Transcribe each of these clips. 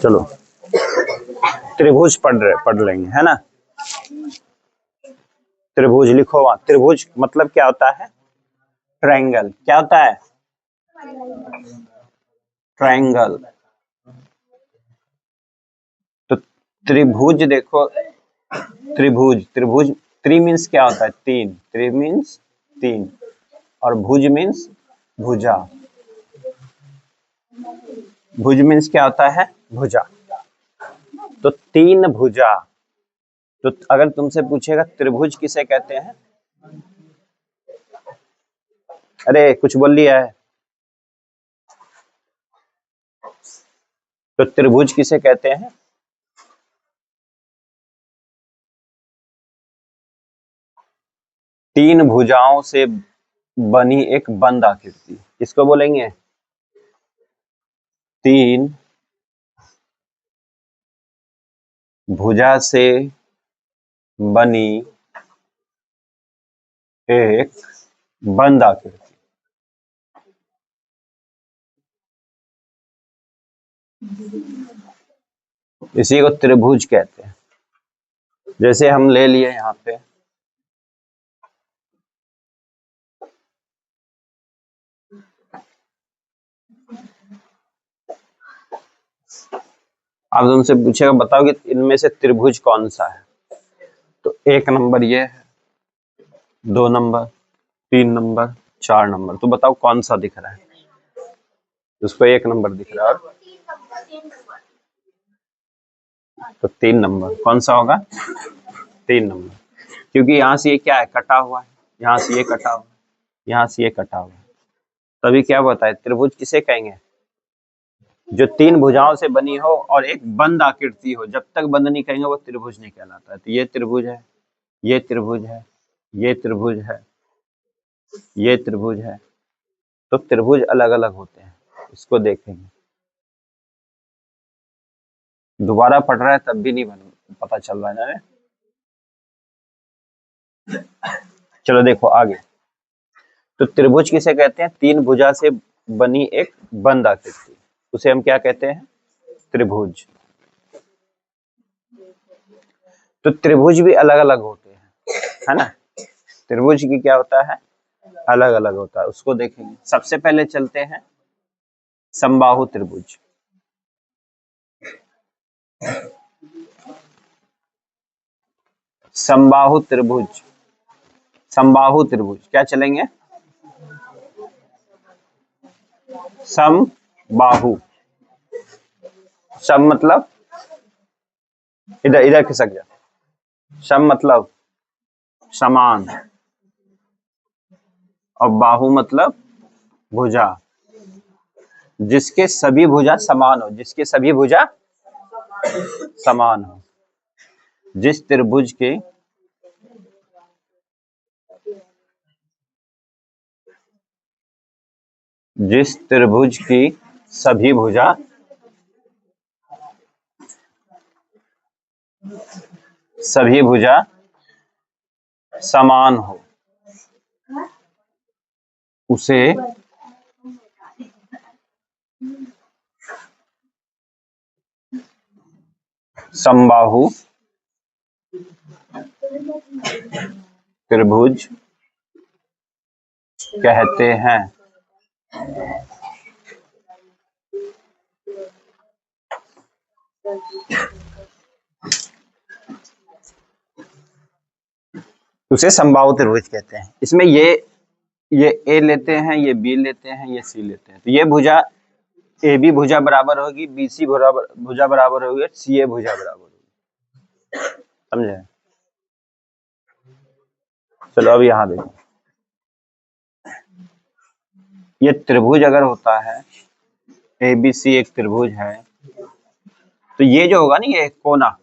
चलो त्रिभुज पढ़ लेंगे, है ना। त्रिभुज लिखो वहां। त्रिभुज मतलब क्या होता है? ट्रायंगल। क्या होता है? ट्रायंगल। तो त्रिभुज देखो, त्रिभुज त्रिभुज त्रि मीन्स क्या होता है? तीन। त्रि मीन्स तीन, और भुज मीन्स भुजा। भुज मीन्स क्या होता है? भुजा। तो तीन भुजा। तो अगर तुमसे पूछेगा त्रिभुज किसे कहते हैं, अरे कुछ बोल लिया है, तो त्रिभुज किसे कहते हैं? तीन भुजाओं से बनी एक बंद आकृति, किसको बोलेंगे? तीन भुजा से बनी एक बंद आकृति। इसी को त्रिभुज कहते हैं। जैसे हम ले लिए यहाँ पे अब तुमसे पूछेगा बताओ कि इनमें से त्रिभुज कौन सा है, तो एक नंबर ये है, 2 नंबर, 3 नंबर, 4 नंबर। तो बताओ कौन सा दिख रहा है? उसको 1 नंबर दिख रहा है, और तो 3 नंबर कौन सा होगा? 3 नंबर, क्योंकि यहाँ से ये क्या है? कटा हुआ है, यहाँ से ये कटा हुआ है, यहाँ से ये कटा हुआ है। तभी क्या बताए त्रिभुज किसे कहेंगे? जो तीन भुजाओं से बनी हो और एक बंद आकृति हो, जब तक बंद नहीं कहेंगे वो त्रिभुज नहीं कहलाता है। तो ये त्रिभुज है, ये त्रिभुज है, ये त्रिभुज है, ये त्रिभुज है। तो त्रिभुज अलग अलग होते हैं, इसको देखेंगे। दोबारा पढ़ रहा है तब भी नहीं पता चल रहा है ना। चलो देखो आगे। तो त्रिभुज किसे कहते हैं? तीन भुजा से बनी एक बंद आकृति, उसे हम क्या कहते हैं? त्रिभुज। तो त्रिभुज भी अलग अलग होते हैं, है ना। त्रिभुज की क्या होता है? अलग अलग होता है, उसको देखेंगे। सबसे पहले चलते हैं समबाहु त्रिभुज। समबाहु त्रिभुज, समबाहु त्रिभुज क्या चलेंगे? समबाहु। सम मतलब इधर इधर खिसक जा। सम मतलब समान, और बाहु मतलब भुजा। जिसके सभी भुजा समान हो, जिसके सभी भुजा समान हो। जिस त्रिभुज के जिस त्रिभुज की सभी भुजा समान हो, उसे समबाहु त्रिभुज कहते हैं। उसे समबाहु त्रिभुज कहते हैं। इसमें ये ए लेते हैं, ये बी लेते हैं, ये सी लेते हैं। तो ये भुजा ए बी भुजा बराबर होगी, बी सी भुजा बराबर होगी, सी ए भुजा बराबर होगी। समझे? चलो अब यहाँ देखो, ये त्रिभुज अगर होता है, ए बी सी एक त्रिभुज है, तो ये जो होगा ना, ये कोना,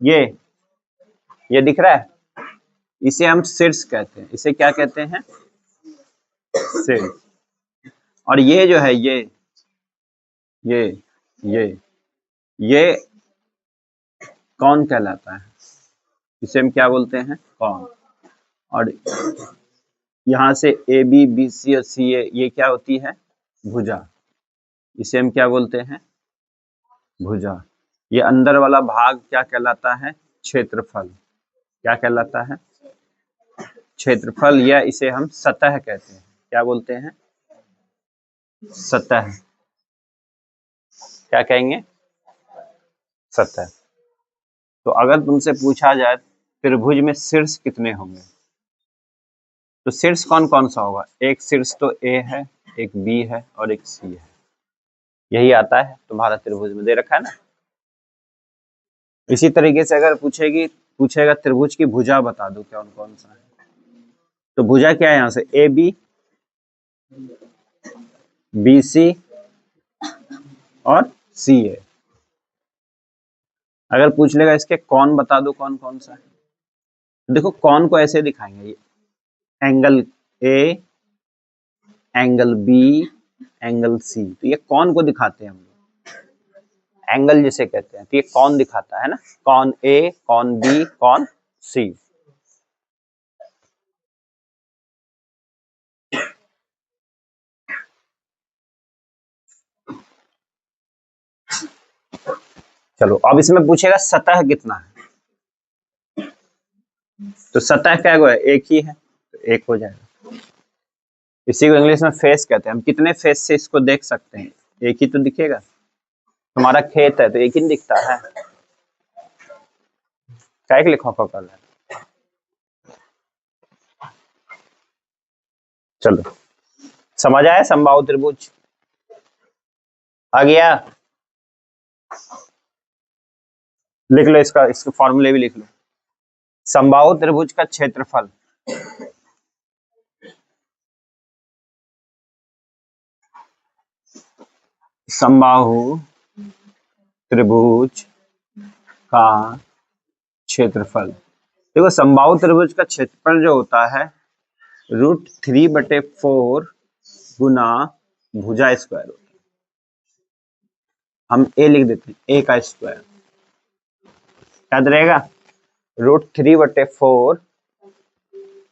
ये दिख रहा है, इसे हम शीर्ष कहते हैं। इसे क्या कहते हैं? शीर्ष। और ये जो है ये ये कौन कहलाता है? इसे हम क्या बोलते हैं? कौन। और यहाँ से ए बी बी सी और सी ए, ये क्या होती है? भुजा। इसे हम क्या बोलते हैं? भुजा। ये अंदर वाला भाग क्या कहलाता है? क्षेत्रफल। क्या कहलाता है? क्षेत्रफल, या इसे हम सतह कहते हैं। क्या बोलते हैं? सतह। क्या कहेंगे? सतह। तो अगर तुमसे पूछा जाए त्रिभुज में शीर्ष कितने होंगे, तो शीर्ष कौन कौन सा होगा? एक शीर्ष तो ए है, एक बी है और एक सी है। यही आता है तुम्हारा त्रिभुज में, दे रखा है ना। इसी तरीके से अगर पूछेगा त्रिभुज की भुजा बता दो कौन कौन सा है, तो भुजा क्या है? यहाँ से ए बी, बी सी और सी ए। अगर पूछ लेगा इसके कौन बता दो कौन कौन सा है, देखो कौन को ऐसे दिखाएंगे, angle A, angle B, angle C. तो ये कौन को दिखाते हैं हम लोग, एंगल जिसे कहते हैं। तो ये कौन दिखाता है ना, कौन ए, कौन बी, कौन सी। चलो अब इसमें पूछेगा सतह कितना है, तो सतह क्या है? एक ही है, तो एक हो जाएगा। इसी को इंग्लिश में फेस कहते हैं। हम कितने फेस से इसको देख सकते हैं? एक ही तो दिखेगा। तुम्हारा खेत है तो एक ही दिखता है, क्या के लिए खौफा कर रहा है? चलो समझ आया समबाहु त्रिभुज? आ गया? लिख लो इसके फॉर्मूले भी लिख लो। समबाहु त्रिभुज का क्षेत्रफल समबाहु त्रिभुज का क्षेत्रफल, देखो समबाहु त्रिभुज का क्षेत्रफल जो होता है √3/4 गुना भुजा स्क्वायर होता है। हम ए लिख देते हैं, ए का स्क्वायर याद रहेगा, √3/4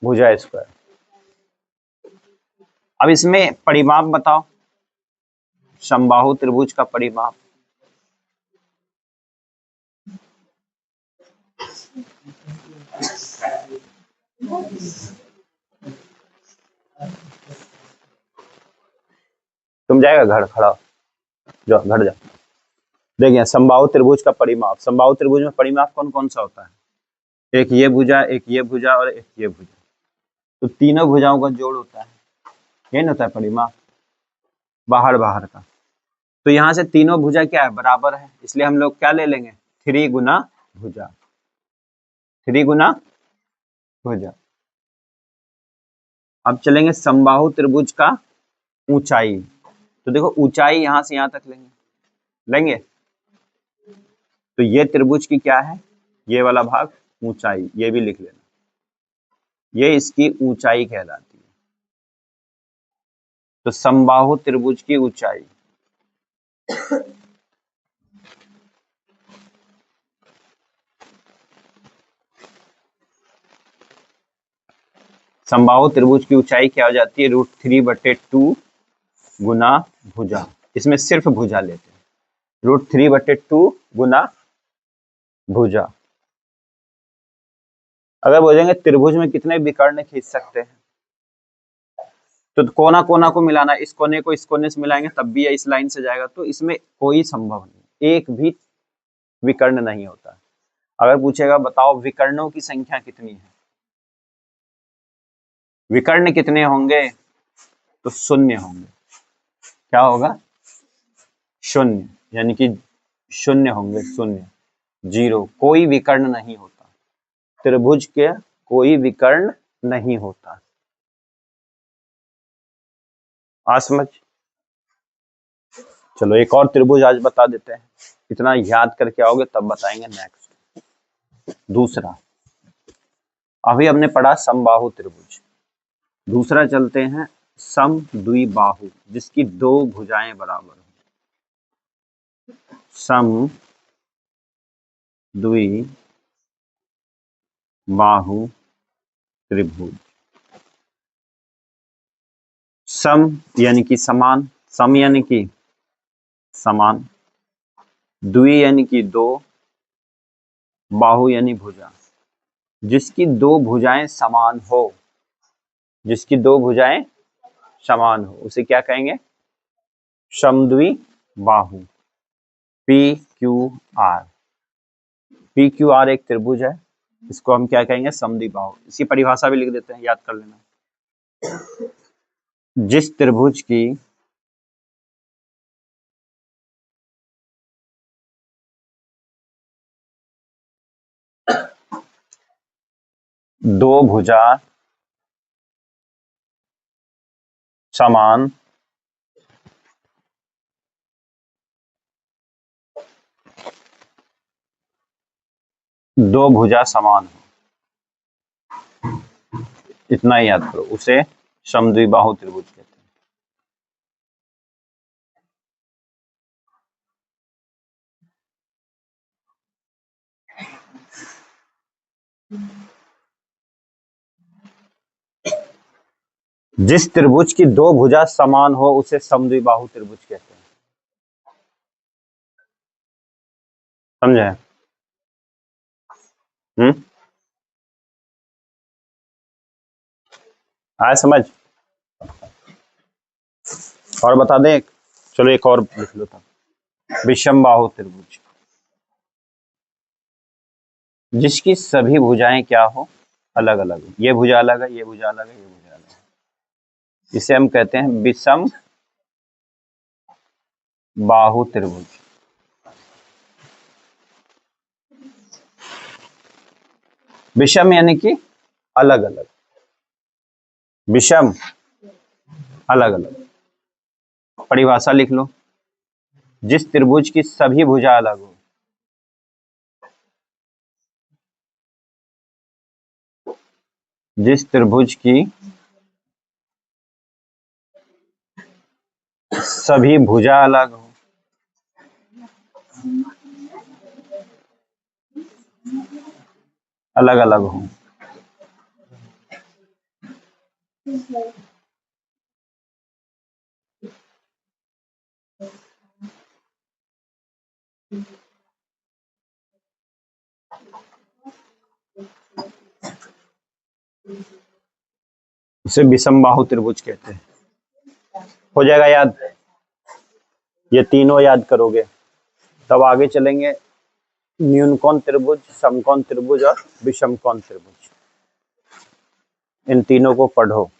भुजा स्क्वायर। अब इसमें परिमाप बताओ, समबाहु त्रिभुज का परिमाप। तुम जाएगा घर, खड़ा जाओ, घर जाओ। देखिए समबाहु त्रिभुज का परिमाप, समबाहु त्रिभुज में परिमाप कौन कौन सा होता है? एक ये भुजा, एक ये भुजा और एक ये भुजा। तो तीनों भुजाओं का जोड़ होता है, ये ना होता है परिमाप, बाहर बाहर का। तो यहाँ से तीनों भुजा क्या है? बराबर है, इसलिए हम लोग क्या ले लेंगे? 3 गुना भुजा, 3 गुना भुजा। अब चलेंगे समबाहु त्रिभुज का ऊंचाई। तो देखो ऊंचाई यहाँ से यहाँ तक लेंगे। तो ये त्रिभुज की क्या है? ये वाला भाग ऊंचाई, ये भी लिख लेना, ये इसकी ऊंचाई कहलाती है। तो समबाहु त्रिभुज की ऊंचाई समबाहु त्रिभुज की ऊंचाई क्या हो जाती है? √3/2 गुना भुजा। इसमें सिर्फ भुजा लेते हैं, √3/2 गुना भुजा। अगर बोलेंगे त्रिभुज में कितने विकर्ण खींच सकते हैं, तो कोना कोना को मिलाना, इस कोने को इस कोने से मिलाएंगे तब भी इस लाइन से जाएगा। तो इसमें कोई संभव नहीं, एक भी विकर्ण नहीं होता। अगर पूछेगा बताओ विकर्णों की संख्या कितनी है, विकर्ण कितने होंगे, तो 0 होंगे। क्या होगा? 0, यानी कि 0 होंगे, 0, 0। कोई विकर्ण नहीं होता त्रिभुज के, कोई विकर्ण नहीं होता। आज समझ। चलो एक और त्रिभुज आज बता देते हैं, इतना याद करके आओगे तब बताएंगे नेक्स्ट। दूसरा, अभी हमने पढ़ा समबाहु त्रिभुज, दूसरा चलते हैं समद्विबाहु, जिसकी 2 भुजाएं बराबर हो। समद्विबाहु त्रिभुज। सम यानी कि समान, सम यानी कि समान, द्वि यानी कि दो, बाहु यानी भुजा। जिसकी दो भुजाएं समान हो, जिसकी दो भुजाएं समान हो उसे क्या कहेंगे? समद्वि बाहु। P Q R, P Q R एक त्रिभुज है, इसको हम क्या कहेंगे? समद्वि बाहु। इसकी परिभाषा भी लिख देते हैं, याद कर लेना। जिस त्रिभुज की दो भुजा समान दो भुजा समान हो, इतना ही याद करो, उसे समद्विबाहु त्रिभुज कहते हैं। जिस त्रिभुज की दो भुजा समान हो उसे समद्विबाहु त्रिभुज कहते हैं। समझे? आया समझ? और बता दें? चलो एक और लिख लो था, विषमबाहु त्रिभुज। जिसकी सभी भुजाएं क्या हो? अलग अलग। ये भुजा अलग है, ये भुजा अलग है, ये भुजा अलग है, इसे हम कहते हैं विषम बाहु त्रिभुज। विषम यानी कि अलग अलग, विषम अलग अलग। परिभाषा लिख लो, जिस त्रिभुज की सभी भुजा अलग हो, जिस त्रिभुज की सभी भुजा अलग हो, अलग अलग हो, उसे विषमबाहु त्रिभुज कहते हैं। हो जाएगा याद? ये तीनों याद करोगे तब आगे चलेंगे। न्यूनकोण त्रिभुज, समकोण त्रिभुज और विषमकोण त्रिभुज, इन तीनों को पढ़ो।